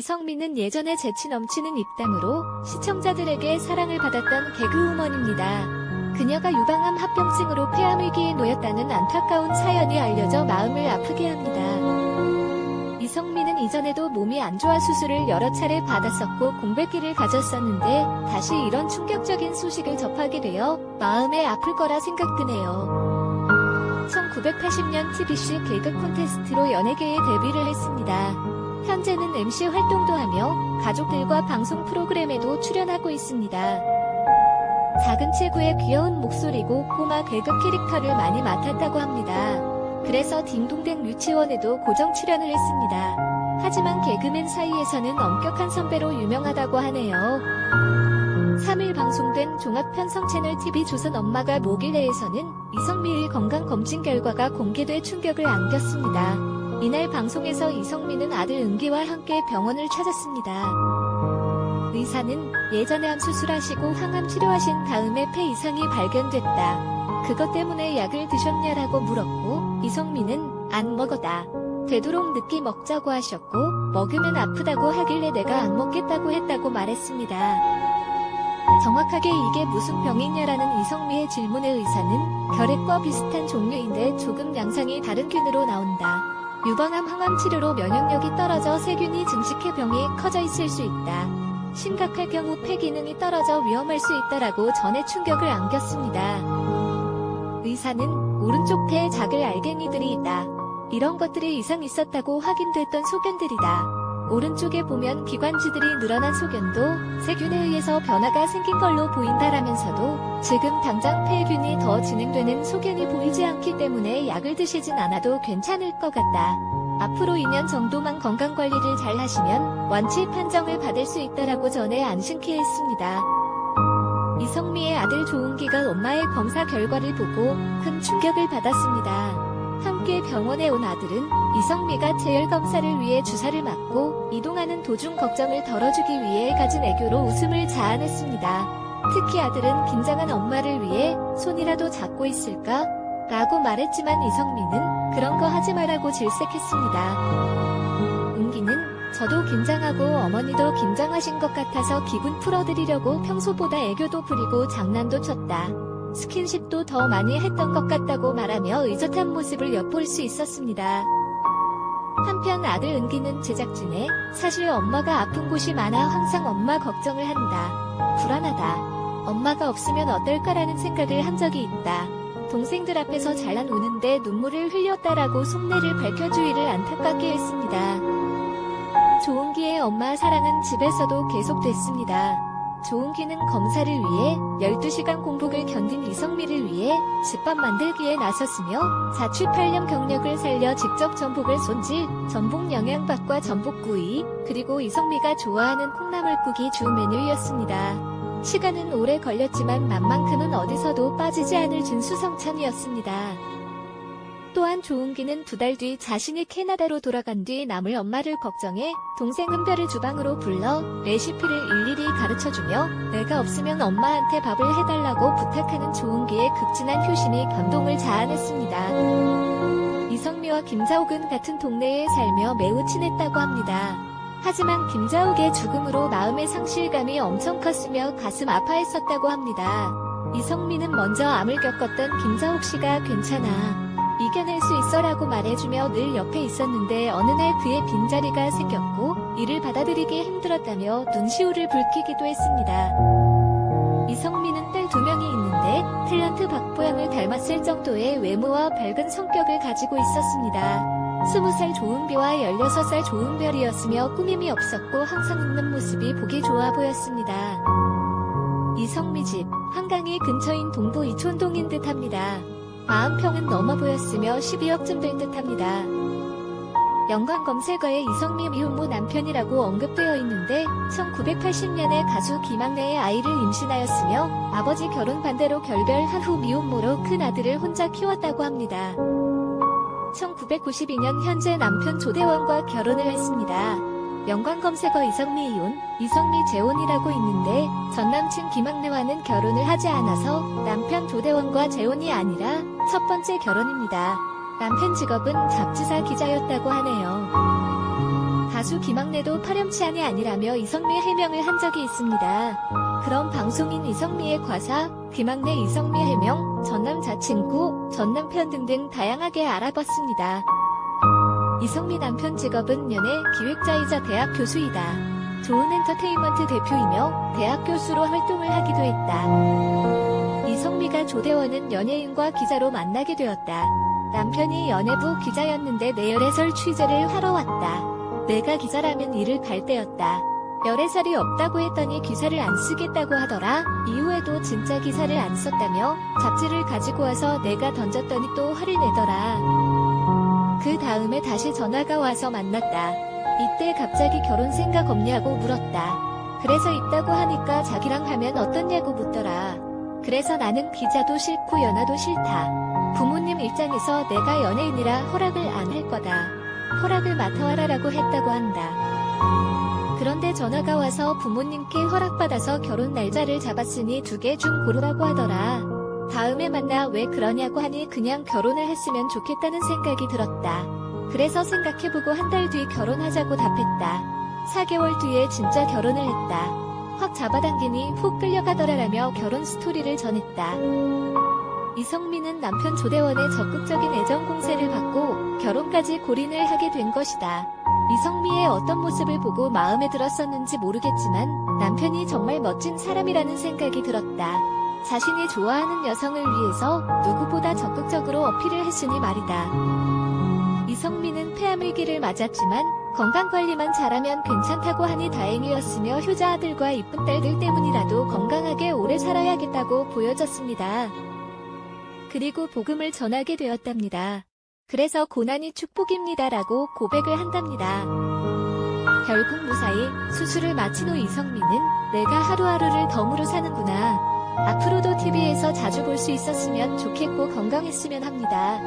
이성미는 예전에 재치 넘치는 입담으로 시청자들에게 사랑을 받았던 개그우먼입니다. 그녀가 유방암 합병증으로 폐암위기에 놓였다는 안타까운 사연이 알려져 마음을 아프게 합니다. 이성미는 이전에도 몸이 안 좋아 수술을 여러 차례 받았었고 공백기를 가졌었는데 다시 이런 충격적인 소식을 접하게 되어 마음에 아플 거라 생각드네요. 1980년 TBC 개그 콘테스트로 연예계에 데뷔를 했습니다. 현재는 MC 활동도 하며 가족들과 방송 프로그램에도 출연하고 있습니다. 작은 체구의 귀여운 목소리고 꼬마 개그 캐릭터를 많이 맡았다고 합니다. 그래서 딩동댕 유치원에도 고정 출연을 했습니다. 하지만 개그맨 사이에서는 엄격한 선배로 유명하다고 하네요. 3일 방송된 종합편성 채널 TV조선 엄마가 뭐길래에서는 이성미의 건강검진 결과가 공개돼 충격을 안겼습니다. 이날 방송에서 이성미는 아들 은기와 함께 병원을 찾았습니다. 의사는 예전에 암 수술하시고 항암 치료하신 다음에 폐 이상이 발견됐다. 그것 때문에 약을 드셨냐라고 물었고 이성미는 안 먹었다. 되도록 늦게 먹자고 하셨고 먹으면 아프다고 하길래 내가 안 먹겠다고 했다고 말했습니다. 정확하게 이게 무슨 병이냐라는 이성미의 질문에 의사는 결핵과 비슷한 종류인데 조금 양상이 다른 균으로 나온다. 유방암 항암 치료로 면역력이 떨어져 세균이 증식해 병이 커져 있을 수 있다. 심각할 경우 폐 기능이 떨어져 위험할 수 있다라고 전해 충격을 안겼습니다. 의사는 오른쪽 폐에 작은 알갱이들이 있다. 이런 것들이 이상 있었다고 확인됐던 소견들이다. 오른쪽에 보면 기관지들이 늘어난 소견도 세균에 의해서 변화가 생긴 걸로 보인다라면서도 지금 당장 폐균이 더 진행되는 소견이 보이지 않기 때문에 약을 드시진 않아도 괜찮을 것 같다. 앞으로 2년 정도만 건강관리를 잘 하시면 완치 판정을 받을 수 있다라고 전해 안심케 했습니다. 이성미의 아들 조은기가 엄마의 검사 결과를 보고 큰 충격을 받았습니다. 함께 병원에 온 아들은 이성미가 재혈검사를 위해 주사를 맞고 이동하는 도중 걱정을 덜어주기 위해 가진 애교로 웃음을 자아냈습니다. 특히 아들은 긴장한 엄마를 위해 손이라도 잡고 있을까? 라고 말했지만 이성미는 그런 거 하지 말라고 질색했습니다. 은기는 저도 긴장하고 어머니도 긴장하신 것 같아서 기분 풀어드리려고 평소보다 애교도 부리고 장난도 쳤다. 스킨십도 더 많이 했던 것 같다고 말하며 의젓한 모습을 엿볼 수 있었습니다. 한편 아들 은기는 제작진에 사실 엄마가 아픈 곳이 많아 항상 엄마 걱정을 한다. 불안하다. 엄마가 없으면 어떨까라는 생각을 한 적이 있다. 동생들 앞에서 잘난 우는데 눈물을 흘렸다라고 속내를 밝혀 주위를 안타깝게 했습니다. 조은기의 엄마 사랑은 집에서도 계속됐습니다. 조은기는 검사를 위해 12시간 공복을 견딘 이성미를 위해 집밥 만들기에 나섰으며 자취8년 경력을 살려 직접 전복을 손질, 전복 영양밥과 전복구이, 그리고 이성미가 좋아하는 콩나물국이 주 메뉴였습니다. 시간은 오래 걸렸지만 맛만큼은 어디서도 빠지지 않을 진수성찬이었습니다. 또한 조은기는 2달 뒤 자신이 캐나다로 돌아간 뒤 남을 엄마를 걱정해 동생 은별을 주방으로 불러 레시피를 일일이 가르쳐주며 내가 없으면 엄마한테 밥을 해달라고 부탁하는 조은기의 극진한 효심이 감동을 자아냈습니다. 이성미와 김자옥은 같은 동네에 살며 매우 친했다고 합니다. 하지만 김자옥의 죽음으로 마음의 상실감이 엄청 컸으며 가슴 아파했었다고 합니다. 이성미는 먼저 암을 겪었던 김자옥 씨가 괜찮아. 이겨낼 수 있어라고 말해주며 늘 옆에 있었는데 어느 날 그의 빈자리가 생겼고 이를 받아들이기 힘들었다며 눈시울을 붉히기도 했습니다. 이성미는 딸 2명이 있는데 탤런트 박보영을 닮았을 정도의 외모와 밝은 성격을 가지고 있었습니다. 20살 조은비와 16살 조은별이었으며 꾸밈이 없었고 항상 웃는 모습이 보기 좋아 보였습니다. 이성미 집, 한강이 근처인 동부 이촌동인 듯합니다. 40평은 넘어 보였으며 12억쯤 될 듯합니다. 연관 검색어에 이성미 미혼모 남편이라고 언급되어 있는데 1980년에 가수 김학래의 아이를 임신하였으며 아버지 결혼 반대로 결별한 후 미혼모로 큰 아들을 혼자 키웠다고 합니다. 1992년 현재 남편 조대원과 결혼을 했습니다. 연관 검색어 이성미 이혼, 이성미 재혼이라고 있는데 전 남친 김학래와는 결혼을 하지 않아서 남편 조대원과 재혼이 아니라 첫 번째 결혼입니다. 남편 직업은 잡지사 기자였다고 하네요. 가수 김학래도 파렴치한이 아니라며 이성미 해명을 한 적이 있습니다. 그럼 방송인 이성미의 과사, 김학래 이성미 해명, 전남자친구, 전남편 등등 다양하게 알아봤습니다. 이성미 남편 직업은 연예 기획자이자 대학 교수이다. 좋은 엔터테인먼트 대표이며 대학 교수로 활동을 하기도 했다. 이성미가 조대원은 연예인과 기자로 만나게 되었다. 남편이 연예부 기자였는데 내 열애설 취재를 하러 왔다. 내가 기자라면 일을 갈 때였다. 열애설이 없다고 했더니 기사를 안 쓰겠다고 하더라. 이후에도 진짜 기사를 안 썼다며 잡지를 가지고 와서 내가 던졌더니 또 화를 내더라. 그 다음에 다시 전화가 와서 만났다. 이때 갑자기 결혼 생각 없냐고 물었다. 그래서 있다고 하니까 자기랑 하면 어떻냐고 묻더라. 그래서 나는 기자도 싫고 연하도 싫다. 부모님 입장에서 내가 연예인이라 허락을 안 할 거다. 허락을 맡아와라라고 했다고 한다. 그런데 전화가 와서 부모님께 허락받아서 결혼 날짜를 잡았으니 2개 중 고르라고 하더라. 다음에 만나 왜 그러냐고 하니 그냥 결혼을 했으면 좋겠다는 생각이 들었다. 그래서 생각해보고 한 달 뒤 결혼하자고 답했다. 4개월 뒤에 진짜 결혼을 했다. 확 잡아당기니 훅 끌려가더라라며 결혼 스토리를 전했다. 이성미는 남편 조대원의 적극적인 애정 공세를 받고 결혼까지 골인을 하게 된 것이다. 이성미의 어떤 모습을 보고 마음에 들었었는지 모르겠지만 남편이 정말 멋진 사람이라는 생각이 들었다. 자신이 좋아하는 여성을 위해서 누구보다 적극적으로 어필을 했으니 말이다. 이성미는 폐암 위기를 맞았지만 건강관리만 잘하면 괜찮다고 하니 다행이었으며 효자 아들과 이쁜 딸들 때문이라도 건강하게 오래 살아야겠다고 보여졌습니다. 그리고 복음을 전하게 되었답니다. 그래서 고난이 축복입니다라고 고백을 한답니다. 결국 무사히 수술을 마친 후 이성미는 내가 하루하루를 덤으로 사는구나. 앞으로도 TV에서 자주 볼 수 있었으면 좋겠고 건강했으면 합니다.